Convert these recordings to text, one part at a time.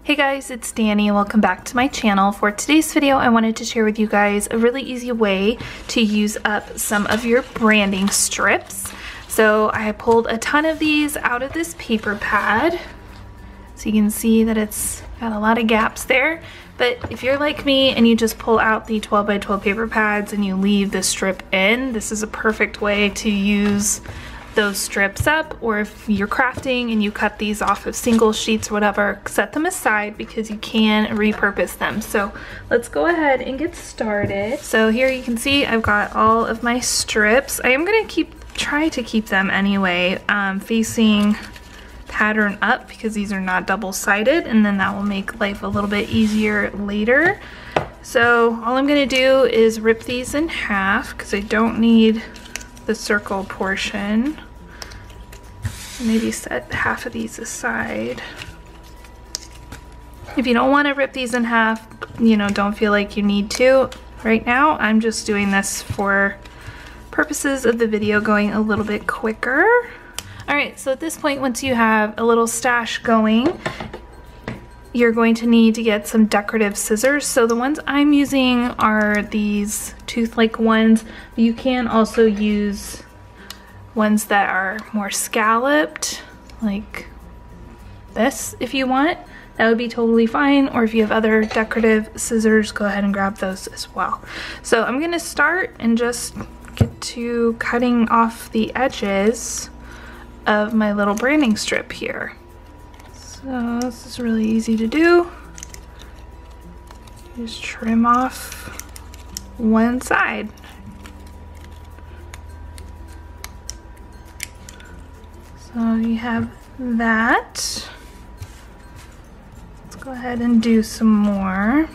Hey guys, it's Danny and welcome back to my channel. For today's video, I wanted to share with you guys a really easy way to use up some of your branding strips. So I pulled a ton of these out of this paper pad. So you can see that it's got a lot of gaps there. But if you're like me and you just pull out the 12 by 12 paper pads and you leave the strip in, this is a perfect way to use those strips up. Or if you're crafting and you cut these off of single sheets or whatever, set them aside because you can repurpose them. So let's go ahead and get started. So here you can see I've got all of my strips. I am gonna try to keep them anyway facing pattern up because these are not double-sided, and then that will make life a little bit easier later. So all I'm gonna do is rip these in half because I don't need the circle portion. Maybe set half of these aside. If you don't want to rip these in half, you know, don't feel like you need to right now. I'm just doing this for purposes of the video going a little bit quicker. Alright, so at this point, once you have a little stash going, you're going to need to get some decorative scissors. So the ones I'm using are these tooth-like ones. You can also use ones that are more scalloped, like this if you want. That would be totally fine. Or if you have other decorative scissors, go ahead and grab those as well. So I'm gonna start and just get to cutting off the edges of my little branding strip here. So this is really easy to do. Just trim off one side. So you have that. Let's go ahead and do some more.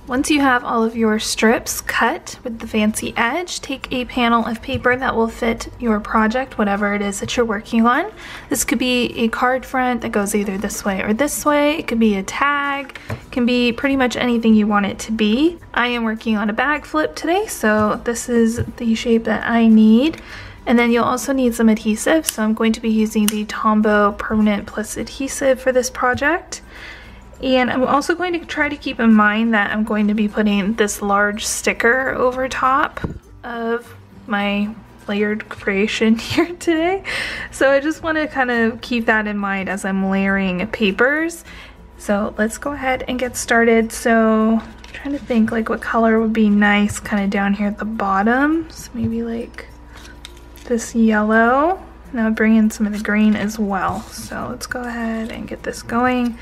Once you have all of your strips cut with the fancy edge, take a panel of paper that will fit your project, whatever it is that you're working on. This could be a card front that goes either this way or this way. It could be a tag. It can be pretty much anything you want it to be. I am working on a bag flip today, so this is the shape that I need. And then you'll also need some adhesive, so I'm going to be using the Tombow Permanent Plus adhesive for this project. And I'm also going to try to keep in mind that I'm going to be putting this large sticker over top of my layered creation here today. So I just want to kind of keep that in mind as I'm layering papers. So let's go ahead and get started. So I'm trying to think like what color would be nice kind of down here at the bottom. So maybe like this yellow. And I'll bring in some of the green as well. So let's go ahead and get this going.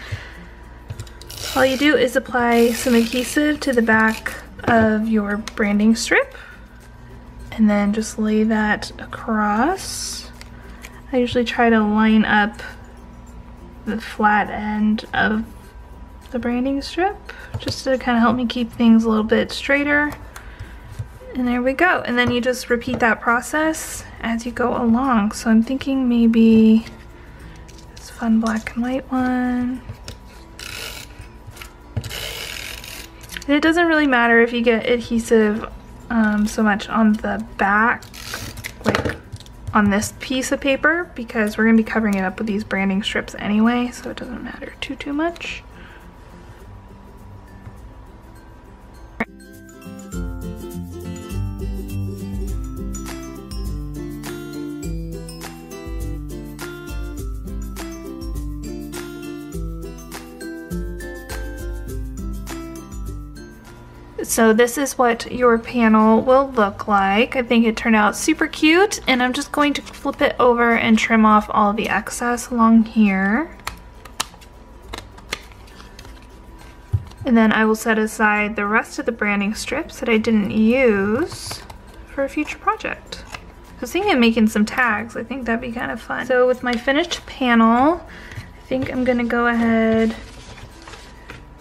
All you do is apply some adhesive to the back of your branding strip and then just lay that across. I usually try to line up the flat end of the branding strip just to kind of help me keep things a little bit straighter. And there we go. And then you just repeat that process as you go along. So I'm thinking maybe this fun black and white one. And it doesn't really matter if you get adhesive so much on the back, like on this piece of paper, because we're going to be covering it up with these branding strips anyway, so it doesn't matter too much. So this is what your panel will look like. I think it turned out super cute, and I'm just going to flip it over and trim off all the excess along here. And then I will set aside the rest of the branding strips that I didn't use for a future project. I was thinking of making some tags. I think that'd be kind of fun. So with my finished panel, I think I'm gonna go ahead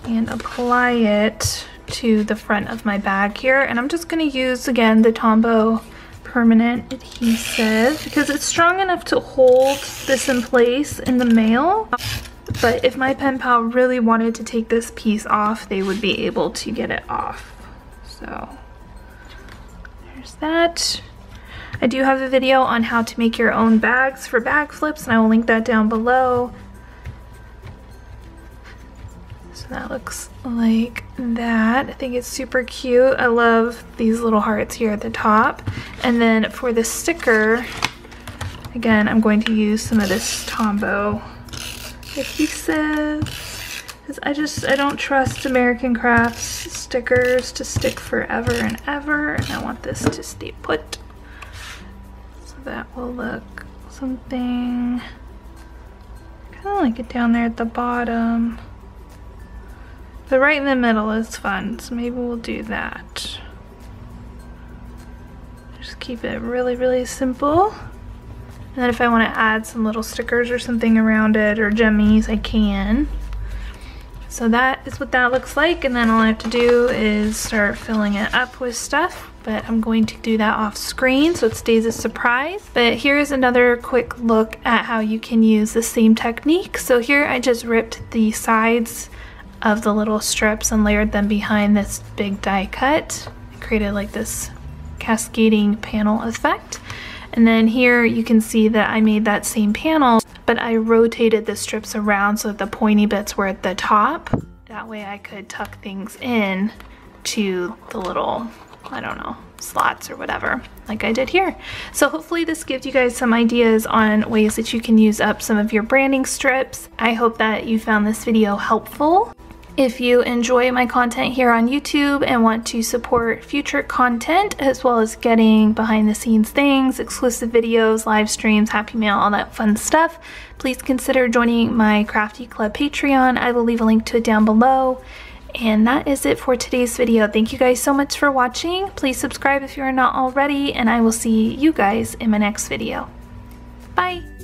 and apply it to the front of my bag here, and I'm just going to use again the Tombow Permanent adhesive because it's strong enough to hold this in place in the mail, but if my pen pal really wanted to take this piece off, they would be able to get it off. So there's that. I do have a video on how to make your own bags for bag flips, and I will link that down below. So that looks like that. I think it's super cute. I love these little hearts here at the top. And then for the sticker, again, I'm going to use some of this Tombow adhesive, because I don't trust American Crafts stickers to stick forever and ever, and I want this to stay put. So that will look something kind of like it down there at the bottom. But right in the middle is fun, so maybe we'll do that. Just keep it really, really simple. And then if I want to add some little stickers or something around it, or gemmies, I can. So that is what that looks like, and then all I have to do is start filling it up with stuff. But I'm going to do that off screen so it stays a surprise. But here's another quick look at how you can use the same technique. So here I just ripped the sides of the little strips and layered them behind this big die cut. I created like this cascading panel effect. And then here you can see that I made that same panel, but I rotated the strips around so that the pointy bits were at the top. That way I could tuck things in to the little, I don't know, slots or whatever, like I did here. So hopefully this gives you guys some ideas on ways that you can use up some of your branding strips. I hope that you found this video helpful. If you enjoy my content here on YouTube and want to support future content, as well as getting behind the scenes things, exclusive videos, live streams, Happy Mail, all that fun stuff, please consider joining my Crafty Club Patreon. I will leave a link to it down below. And that is it for today's video. Thank you guys so much for watching. Please subscribe if you are not already, and I will see you guys in my next video. Bye!